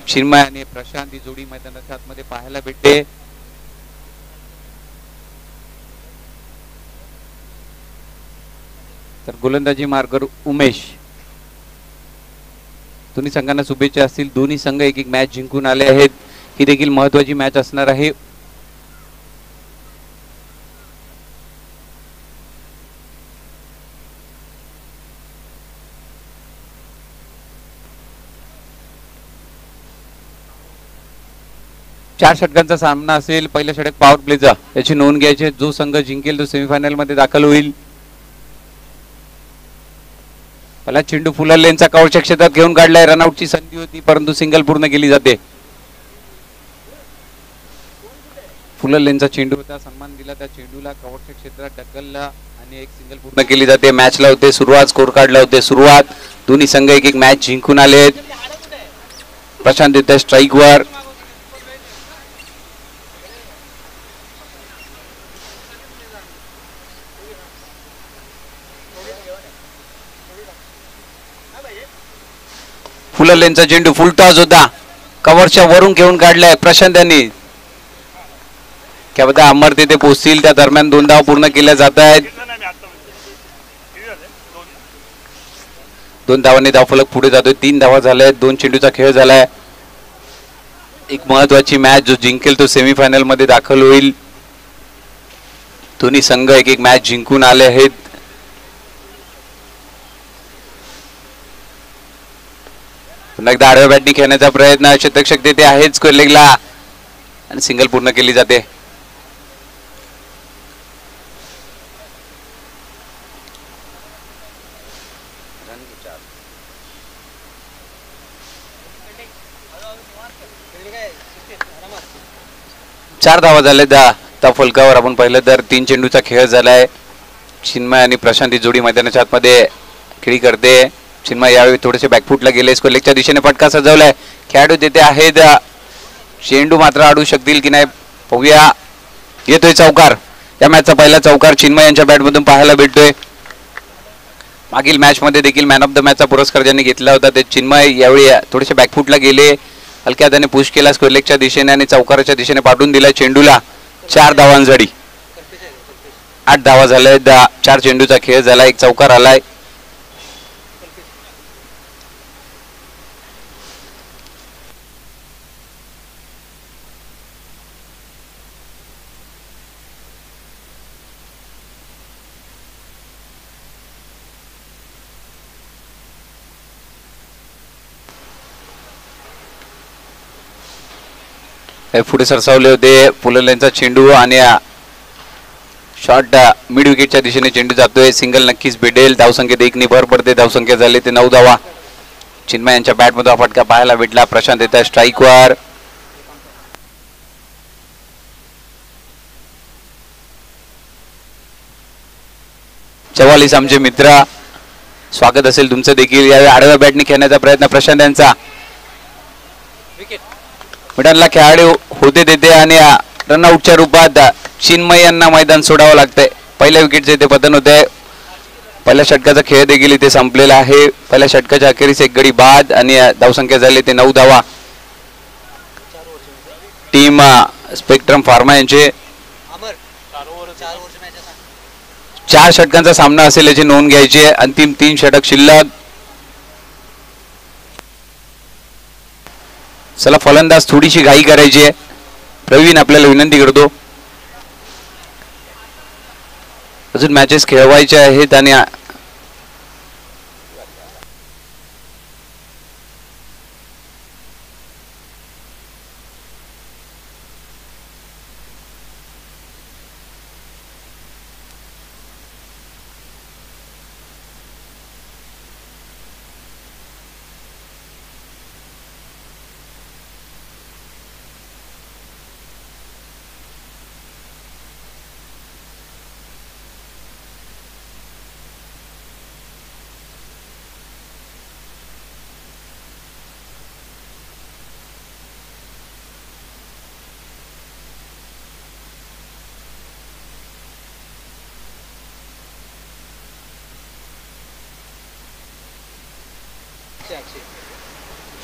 चिन्मय आणि प्रशांत ही जोडी मैदानाच्या आतमध्ये पाहायला भेटते. तर गोलंदाजी मार्गर उमेश. दोन्ही संघांना शुभेच्छा असतील. दोन्ही संघ एक एक मॅच जिंकून आले आहेत. ही देखील महत्वाची मॅच असणार आहे. चार षटकांचा सामना असेल. पहिल्या षटक पॉवर प्लेचा, याची नोंद घ्यायची. जो संघ जिंकेल तो सेमीफायनल मध्ये दाखल होईल. पहिला चेंडू फुलर लेनचा कव्हरच्या क्षेत्रात घेऊन काढलाय. रनआउटची संधी होती परंतु सिंगल पूर्ण केली जाते. फुलर लेनचा चेंडू होता, सन्मान दिला त्या चेंडूला, कव्हरच्या क्षेत्रात ढकलला आणि एक सिंगल पूर्ण केली जाते. मॅचला होते सुरुवात, स्कोर कार्डला होते सुरुवात. दोन्ही संघ एक एक मॅच जिंकून आले. प्रशांत येते स्ट्राईक वर. फुलर लेनचा चेंडू फुलटॉस होता, कव्हरच्या वरून घेऊन काढलाय प्रशांत यांनी. क्या बता अमर तिथे पोहोचतील. त्या दरम्यान 2 धावा पूर्ण केल्या जात आहेत. 2 धावांनी धावफलक पुढे जातोय. 3 धावा झाल्या आहेत. 2 चेंडूचा खेळ झालाय. एक महत्वाची मॅच. जो जिंकेल तो सेमीफायनल मध्ये दाखल होईल. दोन्ही संघ एक एक मॅच जिंकून आले आहेत. पुन्हा एकदा आडव्या बॅटनी खेळण्याचा प्रयत्न. शतक तेथे आहेच स्क्वेअर लेगला आणि सिंगल पूर्ण केली जाते. चार धावा झाले त्या फलकावर. आपण पाहिलं तर 3 चेंडूचा खेळ झालाय. चिन्मय आणि प्रशांत जोडी मैदानाच्या आतमध्ये खेळी करते. चिन्मय यावेळी थोडेसे बॅकफुटला गेले. स्क्वेअर लेगच्या दिशेने फटका सजवलाय. खेळाडू तेथे आहेत. चेंडू मात्र अडू शकतील की नाही पाहूया. येतोय चौकार. या मॅचचा पहिला चौकार चिन्मय यांच्या बॅटमधून पाहायला भेटतोय. मागील मॅच मध्ये देखील मॅन ऑफ द मॅचचा पुरस्कार ज्यांनी घेतला होता ते चिन्मय यावेळी थोडेसे बॅकफुटला गेले. हलक्या हाताने पुश केला स्क्वेअर लेगच्या दिशेने आणि चौकाराच्या दिशेने पाठवून दिला चेंडूला. 4 धावांसाठी 8 धावा झाल्या. 4 चेंडूचा खेळ झाला. एक चौकार आलाय. पुढे सरसावले होते. फुलर लेनचा चेंडू आणि शॉर्ट मिड विकेटच्या दिशेने चेंडू जातोय. सिंगल नक्कीच भेटेल. धावसंख्येत 1 ने भर पडते. धावसंख्या झाली ते 9 धावा. चिन्मय यांच्या बॅटमध्ये हा फटका पाहायला भेटला. प्रशांत येत आहे स्ट्राईक वर. चव्वालीस आमचे मित्र, स्वागत असेल तुमचं देखील. यावेळी आडव्या बॅटने खेळण्याचा प्रयत्न प्रशांत यांचा. मिडानला खेळाडू होते तेथे आणि रनआउटच्या रूपात चिन्मय यांना मैदान सोडावं लागतंय. पहिल्या विकेटचे ते पतन होते. पहिल्या षटकाचा खेळ देखील इथे संपलेला आहे. पहिल्या षटकाच्या अखेरीस 1 गडी बाद आणि धावसंख्या झाली ते 9 धावा. टीम स्पेक्ट्रम फार्मा यांचे 4 षटकांचा सामना असेल याची नोंद घ्यायची. अंतिम 3 षटक शिल्लक. चला फलंदाज थोडीशी घाई करायची आहे. प्रवीण आपल्याला विनंती करतो. अजून मॅचेस खेळवायचे आहेत आणि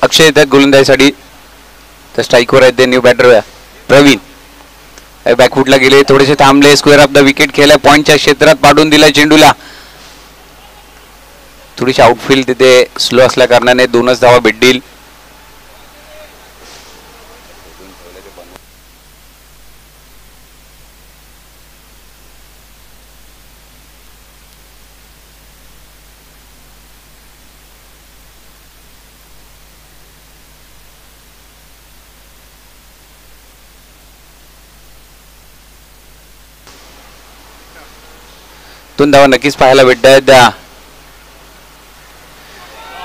अक्षय येतात गोलंदाजीसाठी. तर स्ट्राईकवर आहेत ते न्यू बॅटर प्रवीण. बॅकफुटला गेले, थोडेसे थांबले, स्क्वेअर ऑफ द विकेट खेळलाय, पॉईंटच्या क्षेत्रात पाडून दिलाय चेंडूला. थोडीशी आउटफील्ड तिथे स्लो असल्या कारणाने 2च धावा भेटतील. दोन धावा नक्कीच पाहायला भेटत आहेत.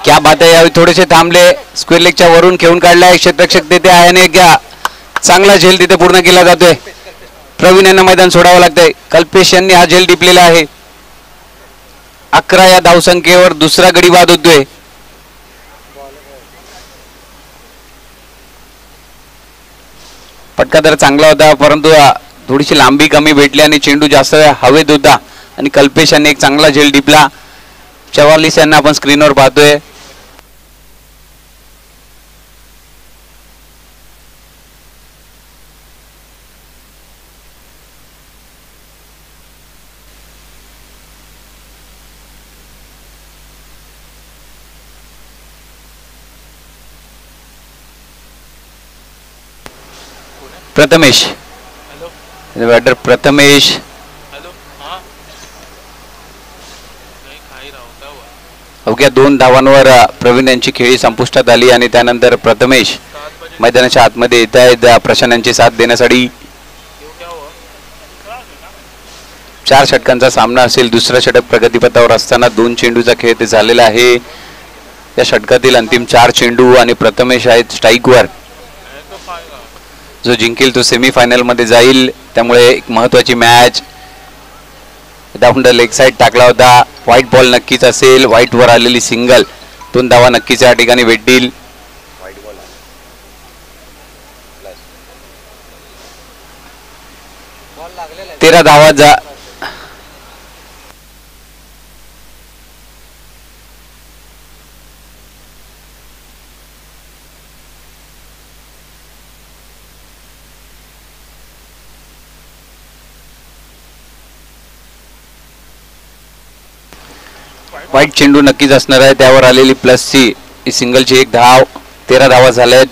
क्या बात आहे, यावेळी थोडेसे थांबले, स्क्वेअर लेगच्या वरून खेळून काढलाय, क्षेत्ररक्षक तिथे आहे आणि चांगला झेल तिथे पूर्ण केला जातोय. प्रवीण यांना मैदान सोडावं लागतंय. कल्पेश यांनी हा झेल टिपलेला आहे. 11 या धावसंख्येवर दुसरा गडी बाद होतोय. फटका तर चांगला होता, परंतु थोडीशी लांबी कमी भेटली आणि चेंडू जास्त हवेत होता आणि कल्पेश यांनी एक चांगला झेल टिपला. 44 यांना आपण स्क्रीनवर पाहतोय. प्रथमेश, बॅटर प्रथमेश. अवघ्या 2 धावांवर प्रवीण यांची खेळी संपुष्टात आली आणि त्यानंतर प्रथमेश मैदानाच्या आतमध्ये येत आहेत प्रशांत यांची साथ देण्यासाठी. 4 षटकांचा सामना असेल. दुसरा षटक प्रगतीपथावर असताना 2 चेंडूचा खेळ ते झालेला आहे. या षटकातील अंतिम 4 चेंडू आणि प्रथमेश आहेत स्ट्राईकवर. जो जिंकेल तो सेमीफायनल मध्ये जाईल, त्यामुळे एक महत्वाची match. Down the leg side टाकला होता, व्हाईट बॉल नक्कीच असेल. व्हाईट वर आलेली सिंगल, 2 धावा नक्कीच या ठिकाणी भेटतील. 13 धावा व्हाईट चेंडू नक्कीच असणार आहे. त्यावर आलेली प्लसची सिंगलची 1 धाव. 13 धावा झाल्यात.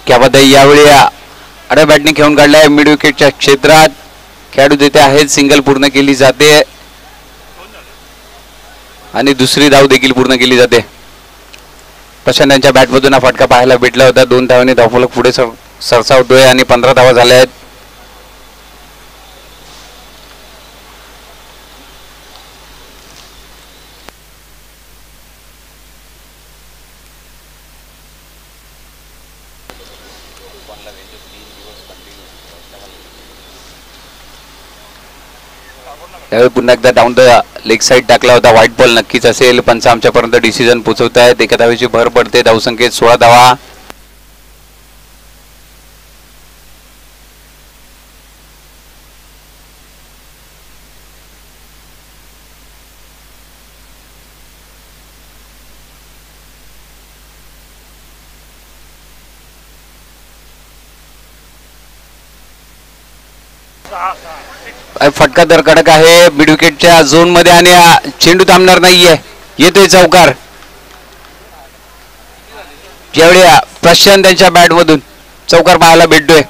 क्या बात आहे, यावेळी आड्या बॅटने खेळून काढलाय मिड विकेटच्या क्षेत्रात. खेळाडू देते आहेत, सिंगल पूर्ण केली जाते आणि दुसरी धाव देखील पूर्ण केली जाते. प्रशांत यांच्या बॅटमधून हा फटका पाहायला भेटला होता. 2 धावांनी धावफलक पुढे सरसावतोय आणि 15 धावा झाल्या आहेत. यावेळी पुन्हा एकदा डाऊन द लेग साइड टाकला होता. व्हाईट बॉल नक्कीच असेल. पंच आमच्यापर्यंत डिसिजन पोहोचवत आहेत. एका धावेची भर पडते. धावसंख्येत 16 धावा. फटका तर कडक आहे मिड विकेटच्या झोन मध्ये आणि चेंडू थांबणार नाहीये. येतोय चौकार. ज्यावेळी प्रशांत यांच्या बॅट मधून चौकार पाहायला भेटतोय.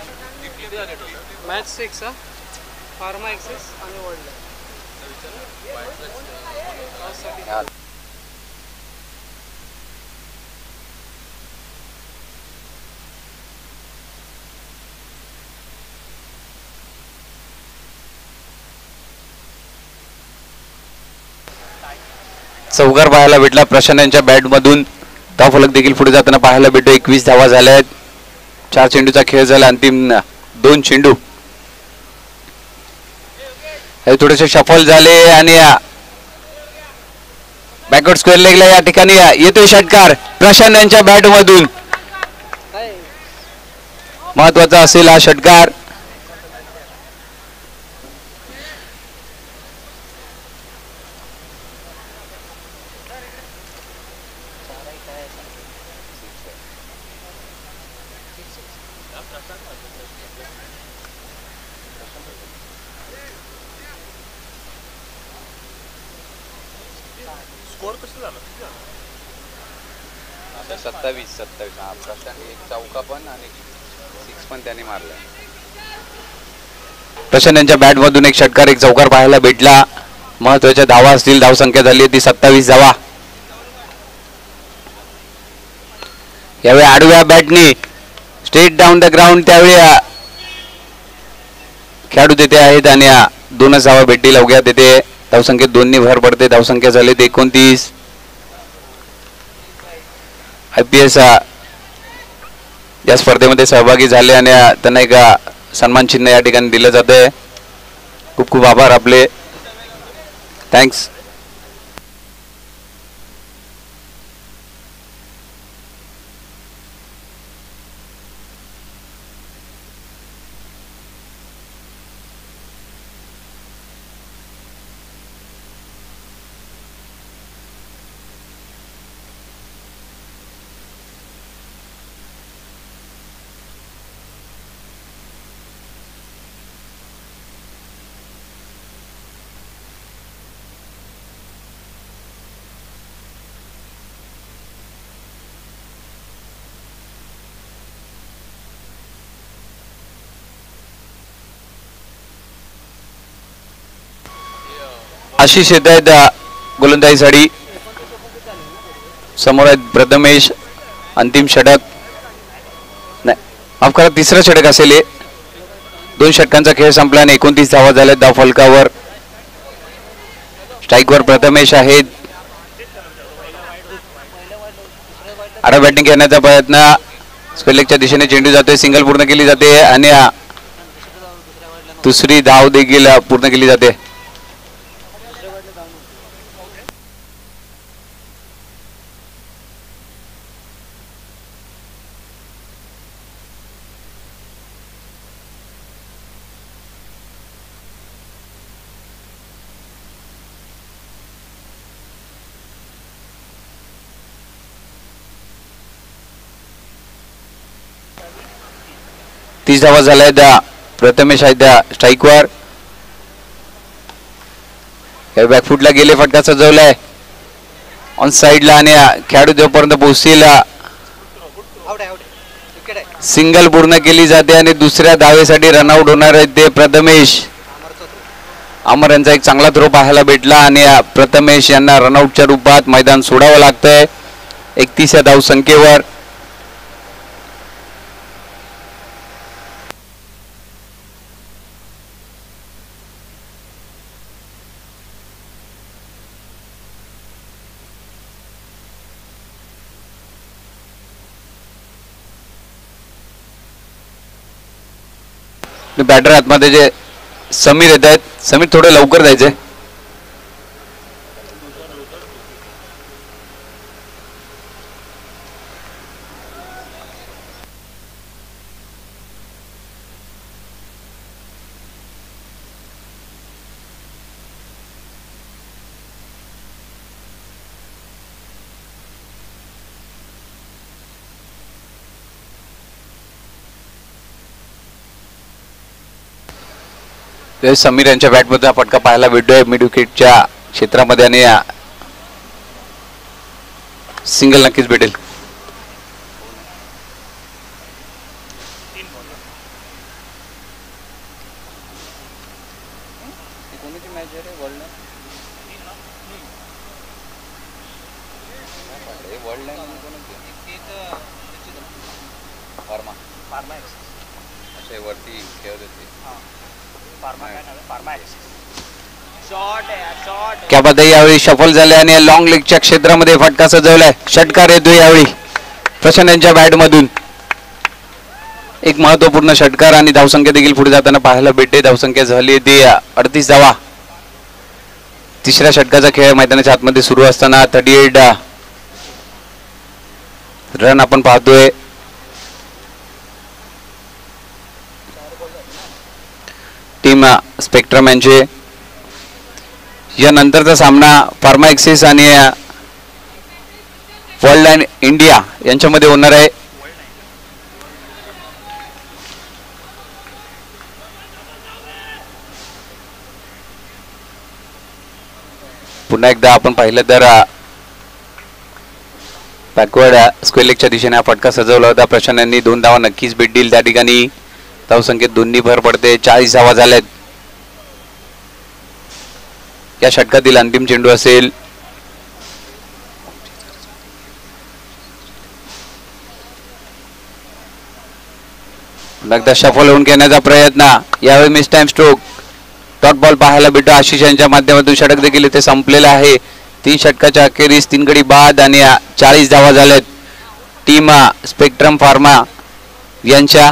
चौकार पाहायला भेटला प्रशांत यांच्या बॅट मधून. धावफलक देखील पुढे जाताना पाहायला भेटतो. 21 धावा झाल्या आहेत. 4 चेंडूचा खेळ झाला. अंतिम 2 चेंडू हे थोडेसे शफल झाले आणि बॅकवर्ड स्क्वेअर लेगला या ठिकाणी येतोय षटकार प्रशांत यांच्या बॅट मधून. महत्वाचा असेल हा षटकार. स्कोर कसं झालं? 27 हा प्रशांत एक चौका पण आणि 6 पण त्याने मारला. प्रशांत यांच्या बॅट मधून एक षटकार एक चौकार पाहायला भेटला. महत्वाच्या धावा असतील. धावसंख्या झाली ती 27 धावा. यावेळी आडव्या बॅटनी स्ट्रेट डाऊन द ग्राउंड त्यावेळी खेळाडू तेथे आहेत आणि 2 धावा भेटतील अवघ्या तेथे. धावसंख्येत 2 भर पडते. धावसंख्या झाली 29. IPS या स्पर्धेमध्ये सहभागी झाले आणि त्यांना एक सन्मान चिन्ह या ठिकाणी दिलं जातंय. खूप खूप आभार आपले. थँक्स. आशिष येत आहेत गोलंदाजीसाठी. समोर आहेत प्रथमेश. अंतिम षटक नाही माफ करा, तिसरं षटक असेल. 2 षटकांचा खेळ संपला आणि 29 धावा झाल्या धाव फलकावर. स्ट्राईकवर प्रथमेश आहेत. आडा बॅटिंग करण्याचा प्रयत्न. स्क्वेअरलेगच्या दिशेने चेंडू जातोय. सिंगल पूर्ण केली जाते आणि दुसरी धाव देखील पूर्ण केली जाते. तीस धावा झाल्या. प्रथमेश आहेत त्या स्ट्राईकवर. बॅकफुटला गेले. फटका सजवलाय ऑन साइडला आणि खेळाडू जोपर्यंत पोहोचतील सिंगल पूर्ण केली जाते आणि दुसऱ्या धावेसाठी रनआउट होणार आहेत ते प्रथमेश. अमर यांचा एक चांगला थ्रो पाहायला भेटला आणि प्रथमेश यांना रनआउटच्या रूपात मैदान सोडावं लागतंय 31 धावसंख्येवर. बॅटर आतमध्ये जे समीर येत आहेत. समीर थोडं लवकर जायचंय. समीर यांच्या बॅटमध्ये फटका पाहायला भेटतोय मिड विकेटच्या क्षेत्रामध्ये आणि सिंगल नक्कीच भेटेल. क्या बात आहे. यावेळी शफल झाले आणि लॉंग लेगच्या क्षेत्रामध्ये फटका सजवलाय. षटकार येतोय यावेळी प्रशांत यांच्या बॅट मधून. एक महत्वपूर्ण षटकार आणि धावसंख्या देखील पुढे जाताना पाहायला भेटते. धावसंख्या झाली ती 38 धावा. तिसऱ्या षटकाचा खेळ मैदानाच्या आतमध्ये सुरू असताना 38 रन आपण पाहतोय. टीम स्पेक्ट्रम यांचे या नंतरचा सामना फार्मा एक्सिस आणि वर्ल्ड लाईन इंडिया यांच्यामध्ये होणार आहे. पुन्हा एकदा आपण पाहिलं तर बॅकवर्ड स्क्वेअर लेगच्या दिशेने हा फटका सजवला होता. प्रशांत यांनी 2 धावा नक्कीच भेटतील त्या ठिकाणी. धावसंख्येत दोन्ही भर पडते. 40 धावा झाल्यात. या षटकातील अंतिम चेंडू असेल. एकदा शफल होऊन घेण्याचा प्रयत्न. यावेळी miss time stroke. Dot ball पाहायला भेटतो. आशिष यांच्या माध्यमातून षटक देखील इथे संपलेलं आहे. 3 षटकाच्या अखेरीस 3 गडी बाद आणि 40 धावा झाल्यात टीम स्पेक्ट्रम फार्मा यांच्या.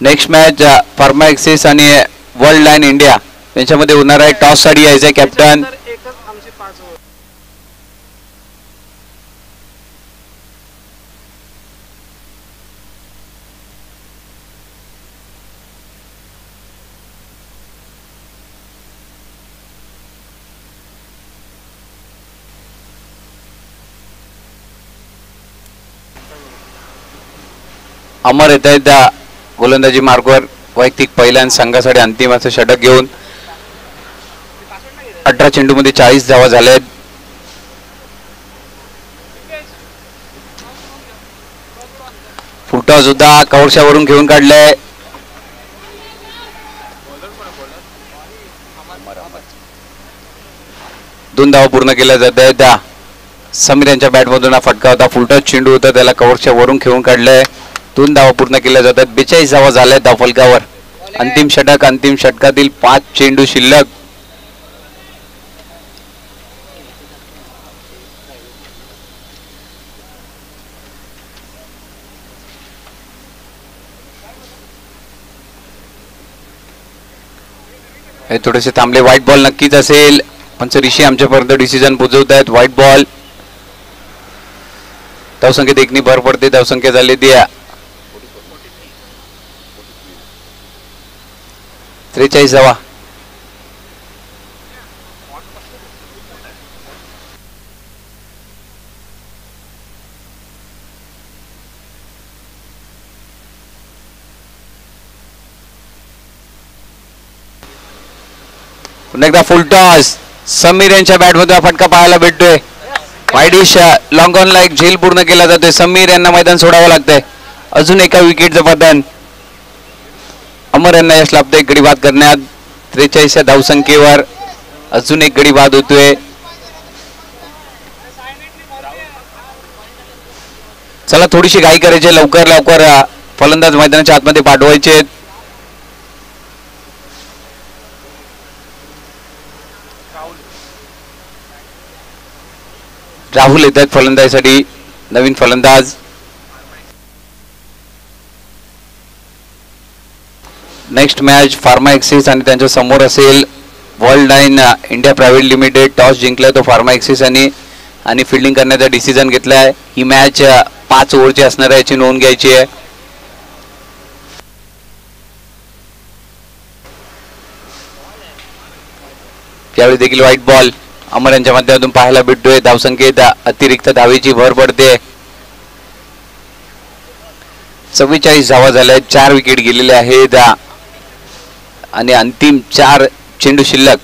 नेक्स्ट मॅच फार्मा एक्सिस आणि वर्ल्ड लाईन इंडिया यांच्यामध्ये होणार आहे. टॉस साठी यायचं कॅप्टन. एकच आमचे 5 ओव्हर. अमर येत आहेत गोलंदाजी मार्गवर. वैयक्तिक पहिल्या संघासाठी अंतिम असं षटक घेऊन 18 चेंडूमध्ये 40 धावा झाल्यात. फुटा सुद्धा कवरशावरून घेऊन काढलाय. दोन धावा पूर्ण केल्या जात आहेत. समीर यांच्या बॅटमधून हा फटका होता. फुलटॉस चेंडू होता, त्याला कव्हरच्या वरून खेळून काढलंय. 2 धावा पूर्ण केल्या जातात. 42 धावा झाल्या धावफलकावर. अंतिम षटक, अंतिम षटकातील 5 चेंडू शिल्लक. हे थोडेसे थांबले. व्हाईट बॉल नक्कीच असेल. पंच ऋषी आमच्यापर्यंत डिसिजन पोहोचवत आहेत. White ball. धावसंख्येत एकनी भर पडते. धावसंख्या झाली ती 43 धावा. पुन्हा एकदा फुल टॉस. समीर यांच्या बॅटमध्ये हा फटका पाहायला भेटतोय. वाईडिश लॉंग ऑन ला एक झेल पूर्ण केला जातोय. समीर यांना मैदान सोडावं लागतंय. अजून एका विकेटचं पतन. अमर यांना यश लाभतंय गडी बाद करण्यात. 43 या धावसंख्येवर अजून एक गडी बाद होतोय. चला थोडीशी घाई करायची. लवकर लवकर फलंदाज मैदानाच्या आतमध्ये पाठवायचे. राहुल येत आहेत फलंदाजीसाठी. नवीन फलंदाज. नेक्स्ट मॅच फार्मा एक्सिस आणि त्यांच्या समोर असेल Worldline India private limited. Toss जिंकलाय तो फार्मा एक्सिस आणि फिल्डिंग करण्याचा डिसिजन घेतलाय. ही मॅच 5 ओव्हरची असणार आहे, याची नोंद घ्यायची आहे. यावेळी देखील व्हाईट बॉल अमर यांच्या माध्यमातून पाहायला भेटतोय. धावसंख्येत अतिरिक्त धावेची भर पडते. 44 धावा झाल्या. 4 विकेट गेलेले आहेत आणि अंतिम 4 चेंडू शिल्लक.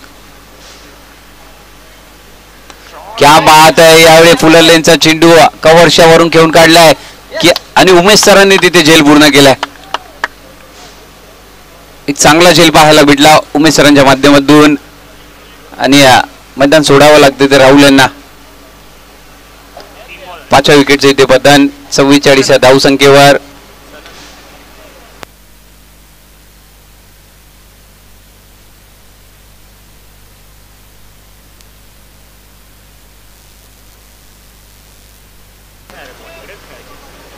क्या बात आहे. यावेळी फुलरलेनचा चेंडू कव्हरच्या वरून खेळून काढलाय आणि उमेश सरांनी तिथे झेल पूर्ण केलाय. एक चांगला झेल पाहायला भेटला उमेश सरांच्या माध्यमातून आणि मैदान सोडावं लागते ते राहुल यांना. 5व्या विकेटचं इथे पतन. 44 या धावसंख्येवर.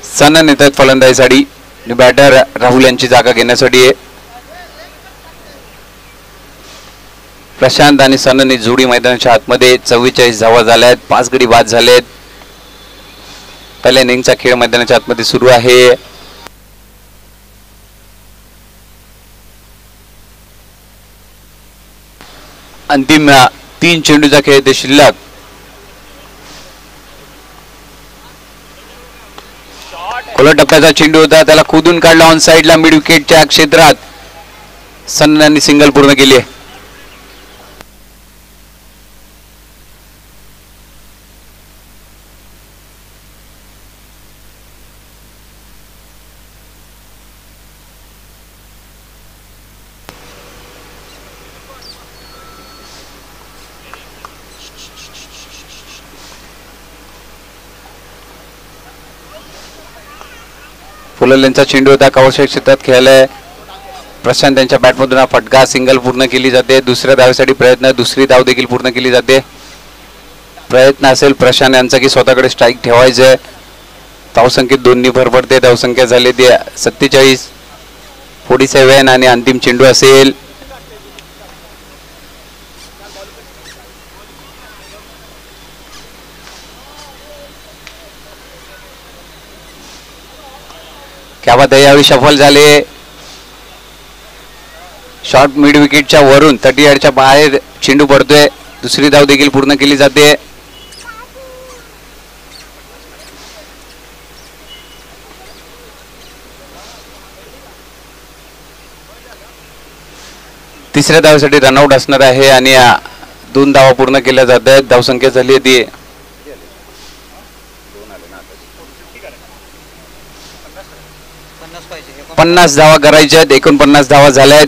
सनन येतात फलंदाजीसाठी. बॅटर राहुल यांची जागा घेण्यासाठी आहे. प्रशांत आणि सनन ही जोडी मैदानाच्या आतमध्ये 44 धावा झाल्या आहेत. 5 गडी बाद झालेत. पहिल्या इनिंगचा खेळ मैदानाच्या आतमध्ये सुरू आहे. अंतिम 3 चेंडूचा खेळ ते शिल्लक. खोला टप्प्याचा चेंडू होता, त्याला खोदून काढला ऑन साइडला मिड विकेटच्या क्षेत्रात. सन्नांनी सिंगल पूर्ण केली आहे. फुललेंचा चेंडू होता, कवच क्षेत्रात खेळलाय. प्रशांत यांच्या बॅटमधून हा फटका, सिंगल पूर्ण केली जाते. दुसऱ्या धावेसाठी प्रयत्न, दुसरी धाव देखील पूर्ण केली जाते. प्रयत्न असेल प्रशांत यांचा की स्वतःकडे स्ट्राईक ठेवायचं. धावसंख्येत 2 भर पडते. धावसंख्या झाली ती 47, 47 आणि अंतिम चेंडू असेल. क्या बात आहे, यावेळी सफल झाले. शॉर्ट मिड विकेटच्या वरून 30 यार्डच्या बाहेर चेंडू पडतोय. दुसरी धाव देखील पूर्ण केली जाते. तिसऱ्या धावेसाठी रनआउट असणार आहे आणि 2 धावा पूर्ण केल्या जात आहेत. धावसंख्या झाली आहे ती 50 धावा करायच्या आहेत. 49 धावा झाल्या आहेत.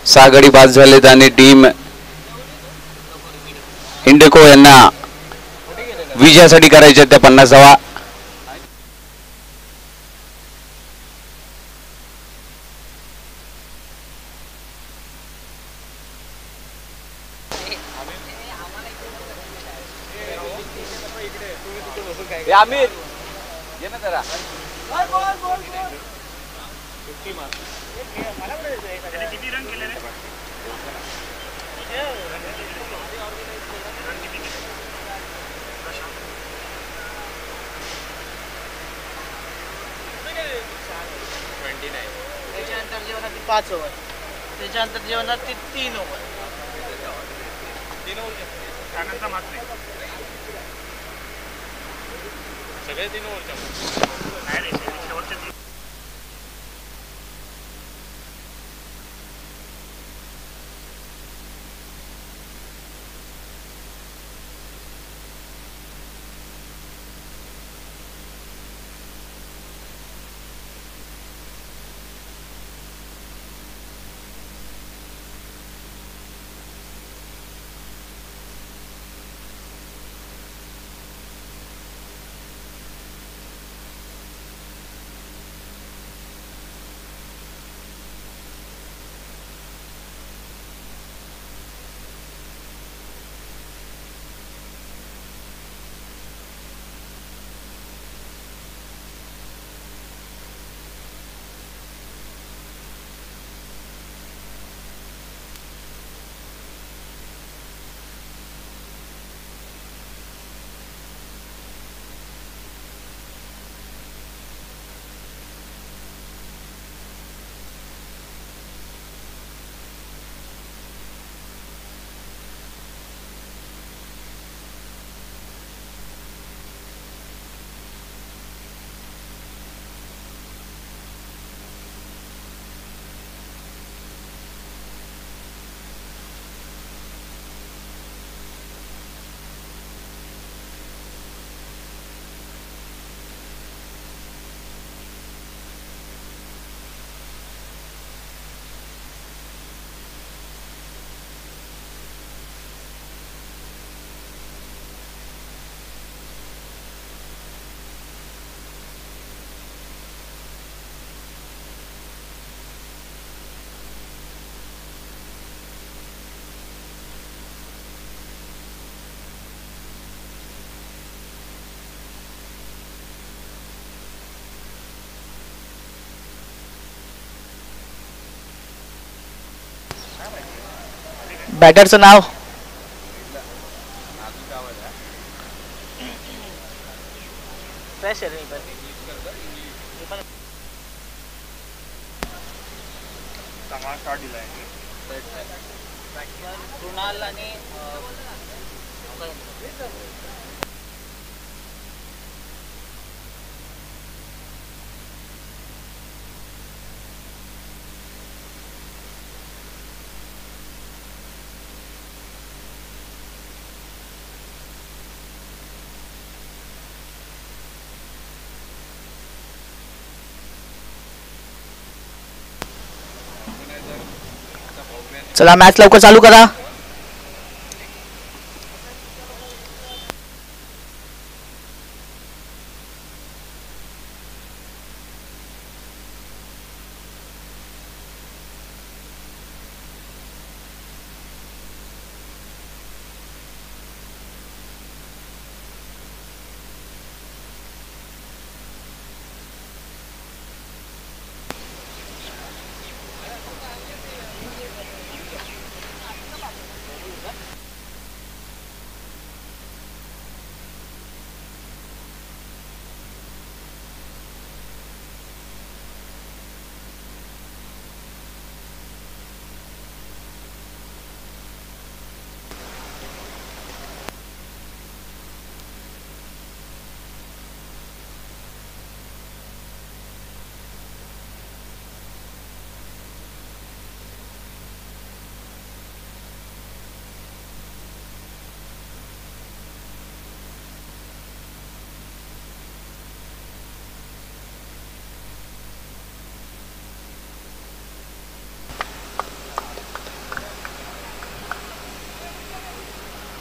6 गडी बाद झालेत आणि टीम इंडिको यांना विजयासाठी करायच्या आहेत त्या 50 धावा. आमिर ये ना जरा. किती रन केले रे? त्याच्यानंतर जेवणात 5 ओव्हर, त्याच्यानंतर जेवणात 3 ओव्हर. त्यानंतर मात नाही. सगळे 3 ओव्हरच्या नाही रे, शेवटच्या 3. बॅटरचं नाव फ्रेश आहे रे पण चांगला शॉट दिलाय कृणाल आणि चला मॅच लवकर चालू करा.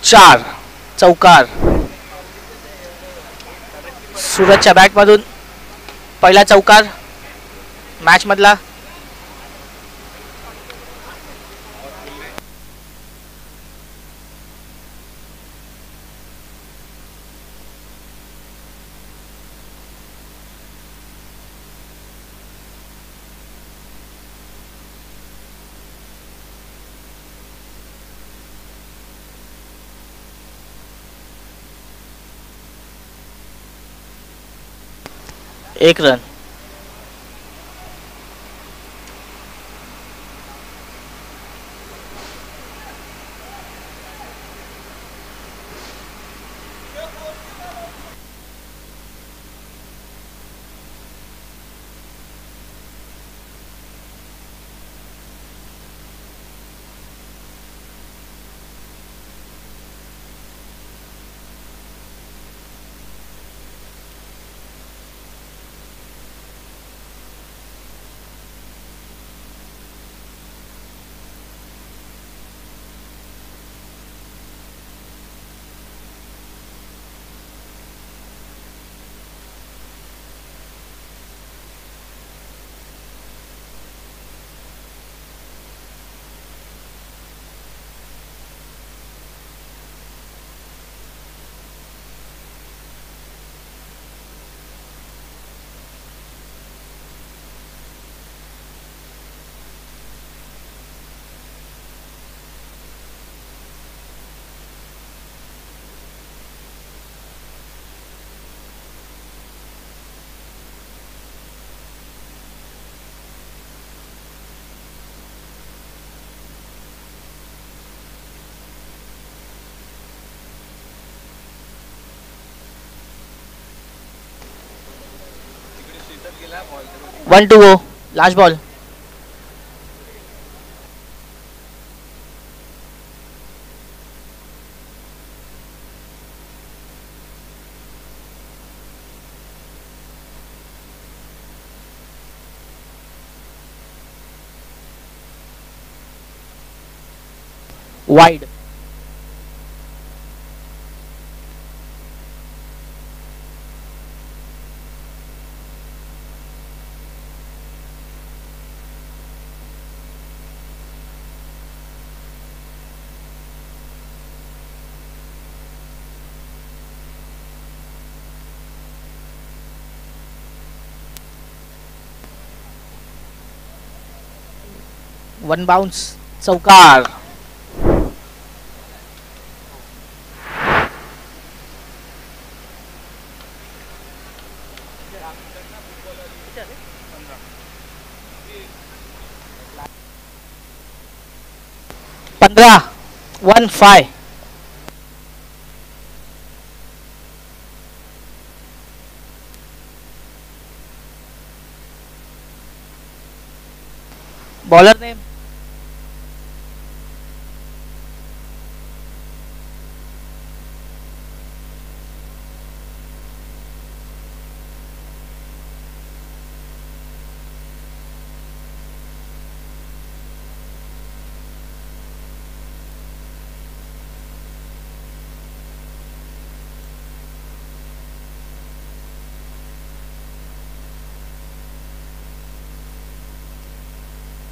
चार चौकार. सूरजच्या बॅट मधून पहिला चौकार मॅच मधला. एक run. One two go. Last ball. Wide. One bounce चौकार. 15 बॉलर नेम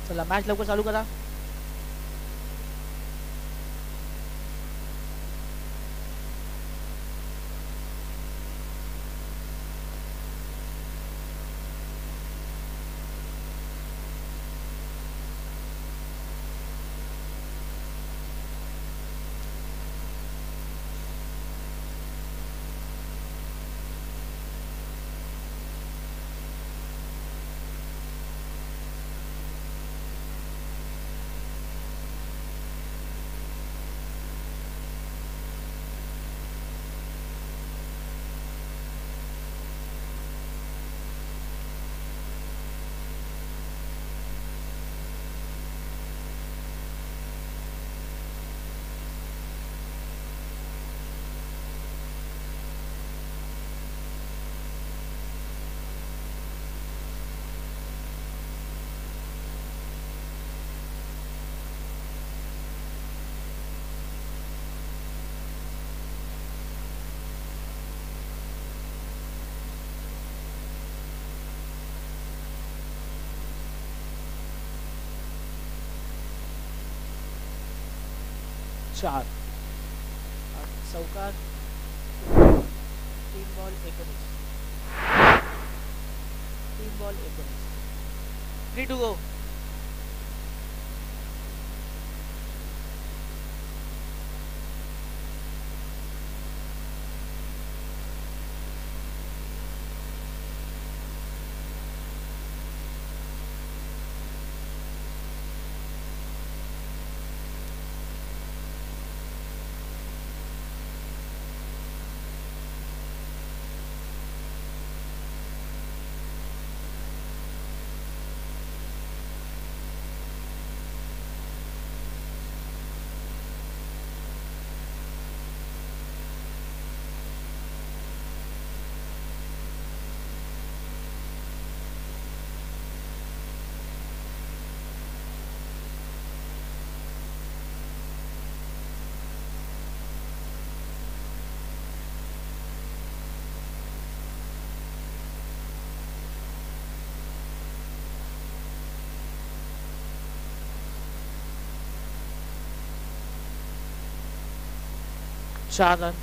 चला मॅच लवकर चालू करा. चार चौकार 3 बॉल 19 3 टू गो. चार रन.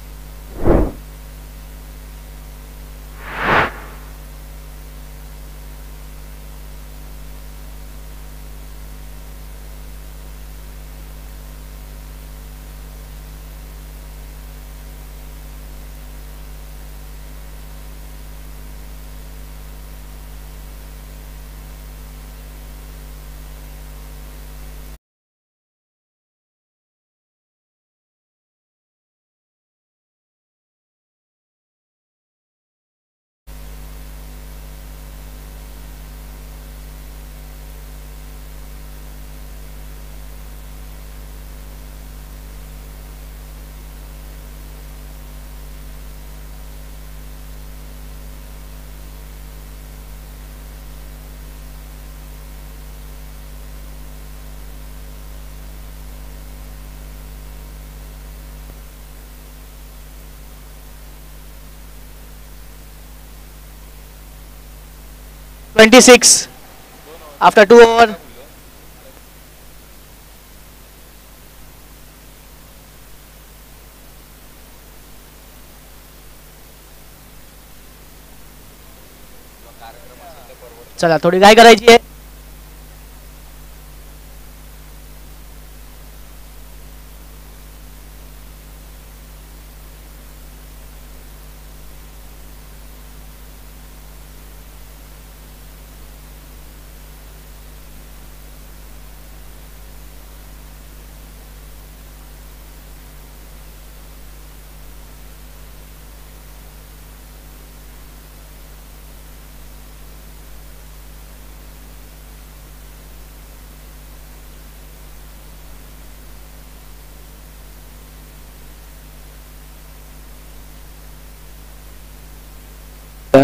$26 after 2 over. चला थोडी काय करायची आहे.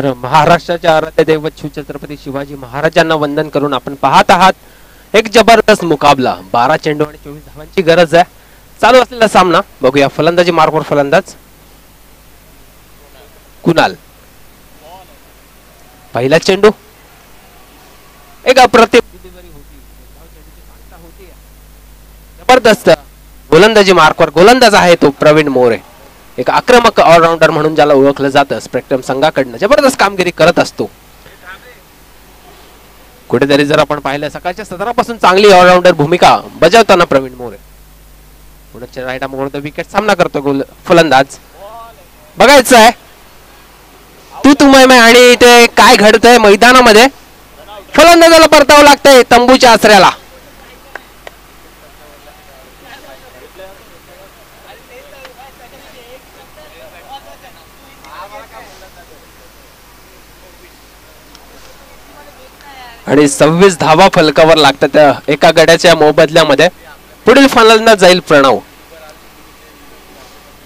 तर महाराष्ट्राच्या आराध्य दैवत शिवछत्रपती शिवाजी महाराजांना वंदन करून आपण पाहत आहात एक जबरदस्त मुकाबला. 12 चेंडू आणि 24 धावांची गरज आहे. चालू असलेला सामना बघूया. फलंदाजी मार्कवर फलंदाज कुणाल. पहिला चेंडू एक अप्रतिम डिलिव्हरी होती. जबरदस्त गोलंदाजी मार्कवर गोलंदाज आहे तो प्रवीण मोरे. एक आक्रमक ऑलराऊंडर म्हणून ज्याला ओळखलं जातं स्पेक्ट्रम संघाकडनं जबरदस्त कामगिरी करत असतो. कुठेतरी जर आपण पाहिलं सकाळच्या सत्रापासून चांगली ऑलराऊंडर भूमिका बजावताना प्रवीण मोरे पुण्याच्या राईट आर्म विकेट सामना करतो फलंदाज. बघायचं आहे तू आणि ते काय घडतंय मैदानामध्ये. फलंदाजाला परतावं लागतंय तंबूच्या आसऱ्याला. आणि 26 धावा फलकावर लागतात एका गड्याच्या मोबदल्यामध्ये. पुढील फलंदाज जाईल प्रणव.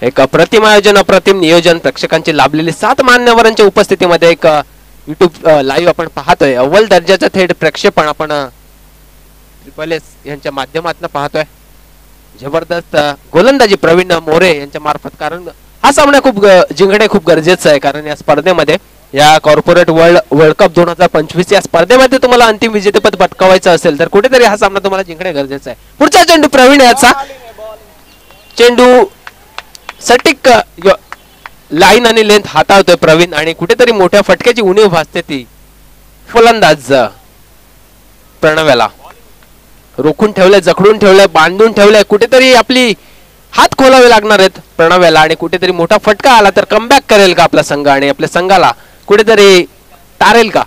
एक अप्रतिम आयोजन अप्रतिम नियोजन प्रेक्षकांची लाभलेली 7 मान्यवरांच्या उपस्थितीमध्ये एक युट्यूब लाईव्ह आपण पाहतोय. अव्वल दर्जाचं थेट प्रक्षेपण आपण ट्रिपल एस यांच्या माध्यमातून पाहतोय. जबरदस्त गोलंदाजी प्रवीण मोरे यांच्या मार्फत. कारण हा सामना खूप जिंकणे खूप गरजेचं आहे. कारण या स्पर्धेमध्ये या कॉर्पोरेट वर्ल्ड कप 2025 या स्पर्धेमध्ये तुम्हाला अंतिम विजेतेपद पटकावायचं असेल तर कुठेतरी हा सामना तुम्हाला जिंकणे गरजेचं आहे. पुढचा चेंडू प्रवीण याचा. चेंडू सटीक लाईन आणि लेंथ हाताळतोय प्रवीण आणि कुठेतरी मोठ्या फटक्याची उणीव भासते ती फलंदाज प्रणव्याला. रोखून ठेवलंय जखडून ठेवलंय बांधून ठेवलंय. कुठेतरी आपली हात खोलावे लागणार आहेत प्रणव्याला आणि कुठेतरी मोठा फटका आला तर कमबॅक करेल का आपला संघ आणि आपल्या संघाला कुठेतरी तारेल का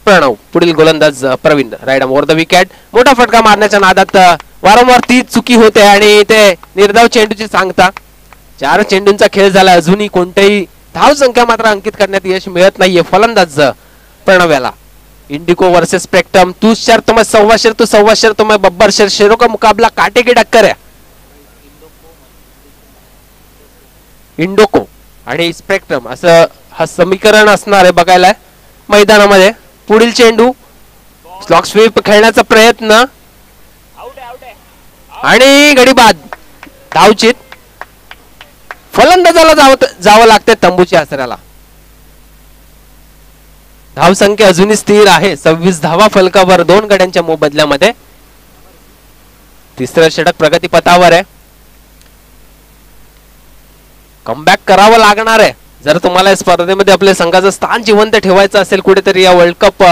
प्रणव. पुढील गोलंदाज Praveen right over the wicket. मोठा फटका मारण्याच्या नादात वारंवार तीच चुकी होते आणि ते निर्धाव चेंडूची सांगता. 4 चेंडूंचा खेळ झाला. अजूनही कोणतेही धाव संख्या मात्र अंकित करण्यात यश मिळत नाहीये फलंदाज प्रणव्याला. इंडिको वर्सेस स्पेक्ट्रम. तू शर तो मैं सव्वा शर तू सव्वा शर तो मैं बब्बर शर. शेरों का मुकाबला कांटे की टक्कर है. इंडोको आणि स्पेक्ट्रम असं हा समीकरण असणार आहे बघायला मैदानामध्ये. पुढील चेंडू स्लॉक स्वीप खेळण्याचा प्रयत्न आणि गडी बाद. धावचित. फलंदाजाला जावं लागते तंबूच्या आसऱ्याला. धावसंख्या अजूनही स्थिर आहे. 26 धावा फलकावर 2 गड्यांच्या मोबदल्यामध्ये. तिसरं षटक प्रगतीपथावर आहे. कमबॅक करावं लागणार आहे जर तुम्हाला स्पर्धेमध्ये आपल्या संघाचं स्थान जिवंत ठेवायचं असेल. कुठेतरी या वर्ल्ड कप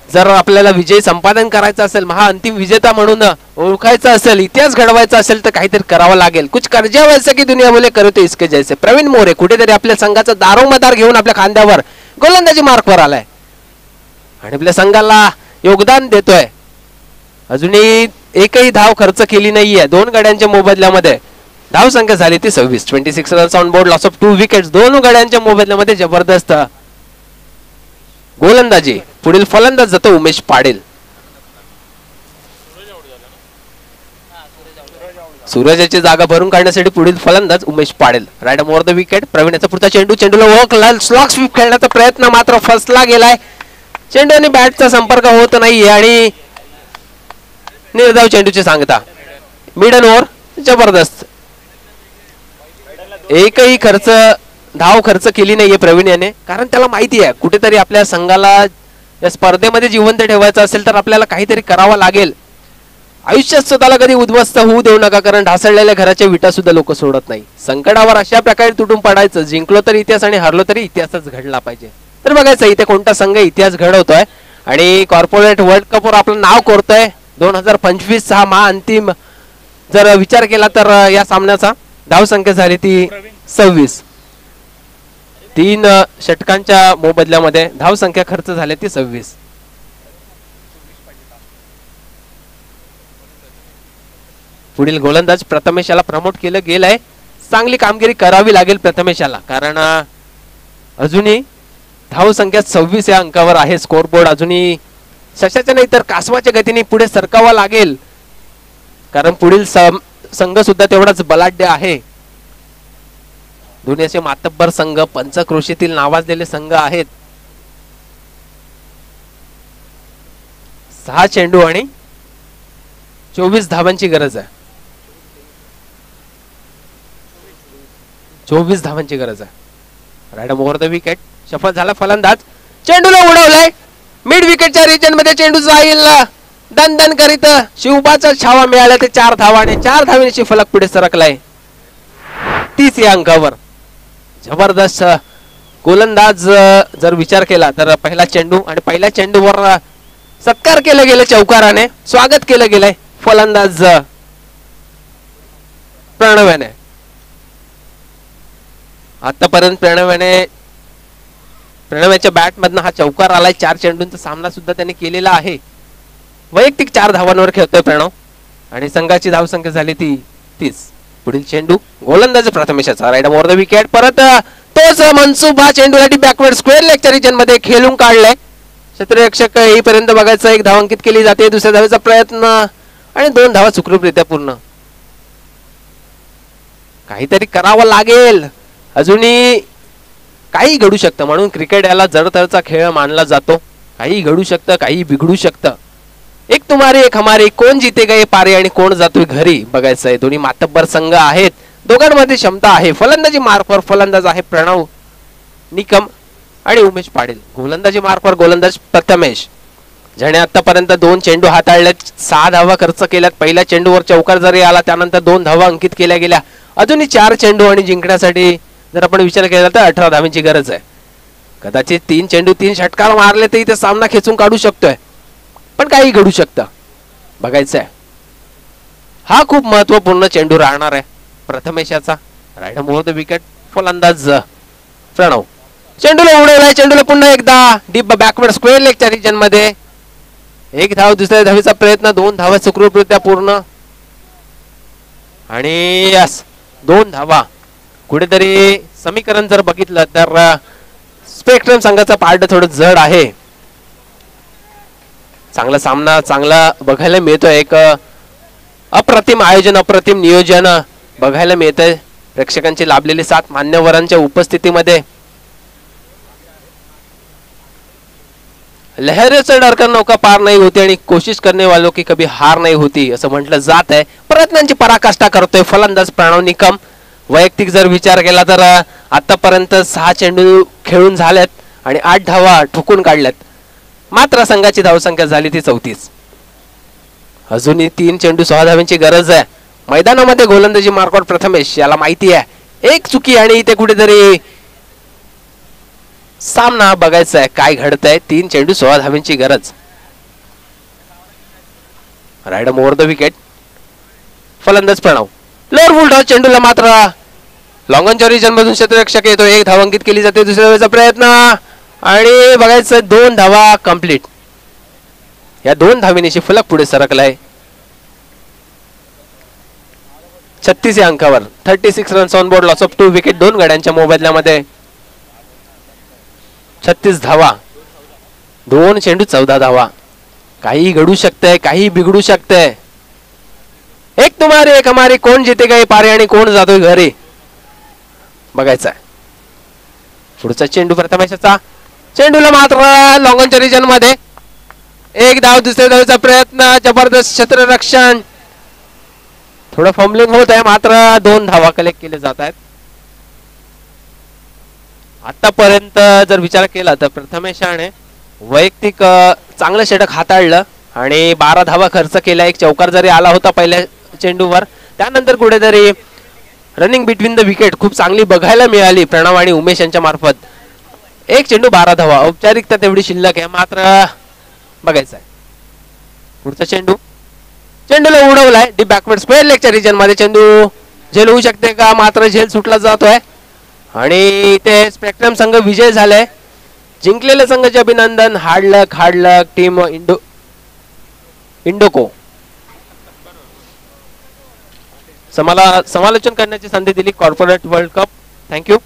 जर आपल्याला विजय संपादन करायचा असेल महाअंतिम विजेता म्हणून ओळखायचं असेल इतिहास घडवायचा असेल तर काहीतरी करावं लागेल. कुछ कर जा वैसे की दुनिया बोले करो तो इसके जैसे. प्रवीण मोरे कुठेतरी आपल्या संघाचा दारोमदार घेऊन आपल्या खांद्यावर गोलंदाजी मार्कवर आलाय आणि आपल्या संघाला योगदान देतोय. अजूनही एकही धाव खर्च केली नाहीये 2 गड्यांच्या मोबदल्यामध्ये. धाव संख्या झाली ती 26 runs on board. Loss of 2 wickets. 2 गड्यांच्या मोबदल्यामध्ये जबरदस्त गोलंदाजी. पुढील फलंदाज जातो उमेश पाटील. सूरजाची जागा भरून काढण्यासाठी पुढील फलंदाज Umesh Patil. Right over the wicket. प्रवीणाचा पुढचा चेंडू. चेंडूला ओळखला. स्लॉक स्वीप खेळण्याचा प्रयत्न मात्र फसला गेलाय. चेंडू आणि बॅटचा संपर्क होत नाहीये आणि निर्धाव चेंडूची सांगता. मिडन ओव्हर. जबरदस्त. एकही धाव खर्च केली नाहीये प्रवीण याने. कारण त्याला माहिती आहे कुठेतरी आपल्या संघाला या स्पर्धेमध्ये जिवंत ठेवायचं असेल तर आपल्याला काहीतरी करावं लागेल. आयुष्यात स्वतःला कधी उद्ध्वस्त होऊ देऊ नका. कारण ढासळलेल्या घराच्या विटा सुद्धा लोक सोडत नाही. संकटावर अशा प्रकारे तुटून पडायचं. जिंकलो तरी इतिहास आणि हरलो तरी इतिहासच घडला पाहिजे. तर बघायचं इथे कोणता संघ इतिहास घडवतोय आणि कॉर्पोरेट वर्ल्ड कप वर आपलं नाव कोरतोय. 2025 हा महाअंतिम जर विचार केला तर या सामन्याचा धाव संख्या झाली ती 26. 3 षटकांच्या मोबदल्यामध्ये धाव संख्या खर्च झाली ती 26. पुढील गोलंदाज प्रथमेशाला प्रमोट केलं गेलंय. चांगली कामगिरी करावी लागेल प्रथमेशाला कारण अजूनही धाव संख्या 26 या अंकावर आहे स्कोरबोर्ड. अजूनही सशाच्या नाही तर कासवाच्या गतीने पुढे सरकावा लागेल कारण पुढील संघ सुद्धा तेवढाच बलाढ्य आहे. दोन्ही असे मातब्बर संघ पंचक्रोशीतील नावाजलेले संघ आहेत. 6 चेंडू आणि 24 धावांची गरज आहे. 24 धावांची गरज आहे. राईडम ओव्हर द विकेट. सफल झाला फलंदाज. चेंडूला उडवलाय मिड विकेटच्या रिजन मध्ये. चेंडू जाईल दन करीत शिवबाचा छावा मिळाला ते 4 धावा आणि 4 धावांची फलक पुढे सरकलाय 30 या अंकावर. जबरदस्त गोलंदाज जर विचार केला तर पहिला चेंडू आणि पहिल्या चेंडूवर सत्कार केलं गेलं चौकाराने. स्वागत केलं गेलंय फलंदाज प्रणव्याने. आतापर्यंत प्रणव्याच्या बॅट मधनं हा चौकार आलाय. 4 चेंडूंचा सामना सुद्धा त्याने केलेला आहे. वैयक्तिक 4 धावांवर खेळतोय प्रणव आणि संघाची धावसंख्या झाली ती 30. पुढील चेंडू गोलंदाज प्रथमेशाचा. Right over the wicket. परत तोच मनसूब हा चेंडूसाठी बॅकवर्ड स्क्वेअर लेगच्या रिजन मध्ये खेळून काढलाय. क्षेत्ररक्षक येईपर्यंत बघायचं. 1 धाव अंकित केली जाते. दुसऱ्या धावेचा प्रयत्न आणि 2 धावा सुखरूपरित्या पूर्ण. काहीतरी करावं लागेल. अजूनही काही घडू शकतं म्हणून क्रिकेट याला जडतडचा खेळ मानला जातो. काही घडू शकतं, काही बिघडू शकतं. एक तुम्हारी एक हमारी. कोण जितेगा ये पारी आणि कोण जातोय घरी बघायचं आहे. दोन्ही मातब्बर संघ आहेत. दोघांमध्ये क्षमता आहे. फलंदाजी मार्कवर फलंदाज आहे प्रणव निकम आणि उमेश पाटील. गोलंदाजी मार्कवर गोलंदाज प्रथमेश ज्याने आतापर्यंत 2 चेंडू हाताळलेत. 6 धावा खर्च केल्यात. पहिल्या चेंडूवर चौकार जरी आला त्यानंतर 2 धावा अंकित केल्या गेल्या. अजूनही 4 चेंडू आणि जिंकण्यासाठी जर आपण विचार केला तर 18 धावांची गरज आहे. कदाचित 3 चेंडू 3 षटकार मारले तरी ते सामना खेचून काढू शकतोय. पण काही घडू शकतं बघायचं आहे. हा खूप महत्वपूर्ण चेंडू राहणार आहे प्रथमेशाचा. Right over the wicket. फलंदाज प्रणव. चेंडूला उडवलाय. चेंडूला पुन्हा एकदा डीप बॅकवर्ड स्क्वेअर लेगच्या रिजन मध्ये. 1 धाव. दुसऱ्या धावेचा प्रयत्न. 2 धावा सुखरूपरित्या पूर्ण आणि यस 2 धावा. कुठेतरी समीकरण जर बघितलं तर स्पेक्ट्रम संघाचा पार्ट थोडं जड आहे. चांगला सामना चांगला बघायला मिळतोय. एक अप्रतिम आयोजन अप्रतिम नियोजन बघायला मिळतंय. प्रेक्षकांची लाभलेली 7 मान्यवरांच्या उपस्थितीमध्ये. लहरों से डरकर नौका पार नहीं होती आणि कोशिश करने वालों की कभी हार नहीं होती असं म्हटलं जात आहे. प्रयत्नांची पराकाष्ठा करतोय फलंदाज प्रणव निकम. वैयक्तिक जर विचार केला तर आतापर्यंत 6 चेंडू खेळून झालेत आणि 8 धावा ठोकून काढल्यात. मात्र संघाची धावसंख्या झाली ती 34. अजूनही 3 चेंडू 6 धावांची गरज आहे. मैदानामध्ये गोलंदाजी मार्कवर प्रथमेश याला माहिती आहे. एक चुकी आणि इथे कुठेतरी सामना बघायचा आहे काय घडतंय. 3 चेंडू 16 धावांची गरज. Right arm over the wicket. फलंदाज प्रणव. Lower full toss. चेंडूला मात्र लॉंगॉनच्या रिजन मधून क्षेत्ररक्षक येतो. 1 धाव अंकित केली जाते. दुसऱ्या धावेचा प्रयत्न आणि बघायचं 2 धावा कंप्लीट. या 2 धावेनिशी फलक पुढे सरकलाय 36 या अंकावर. 36 runs on board. Loss of 2 wicket. 2 गड्यांच्या मोबदल्यामध्ये 36 धावा. 2 चेंडू 14 धावा. काही घडू शकतंय, काही बिघडू शकतंय. एक तुम्हारी एक हमारी. कोण जितेगा ये पारी आणि कोण जातोय घरी बघायचं आहे. पुढचा चेंडू प्रथमेशाचा. चेंडूला मात्र लॉंगॉनच्या रिजन मध्ये 1 धाव. दुसऱ्या धावेचा प्रयत्न. जबरदस्त क्षेत्ररक्षण. थोडं फॉर्मलिंग होत आहे मात्र 2 धावा कलेक्ट केले जात आहेत. आतापर्यंत जर विचार केला तर प्रथमेशाने वैयक्तिक चांगलं षटक हाताळलं आणि 12 धावा खर्च केला. 1 चौकार जरी आला होता पहिल्या चेंडूवर. त्यानंतर कुठेतरी रनिंग बिटवीन द विकेट खूप चांगली बघायला मिळाली प्रणव आणि उमेश यांच्या मार्फत. 1 चेंडू 12 धावा. औपचारिकता तेवढी शिल्लक आहे मात्र बघायचं आहे. पुढचा चेंडू. चेंडूला उडवलाय डीप बॅकवर्ड स्क्वेअर लेगच्या रिजन मध्ये. चेंडू झेल होऊ शकते का मात्र झेल सुटला जातोय आणि इथे स्पेक्ट्रम संघ विजय झालाय. जिंकलेल्या संघाचे अभिनंदन. हार्ड लक टीम इंडोको. समालोचन करण्याची संधी दिली कॉर्पोरेट वर्ल्ड कप. थँक्यू.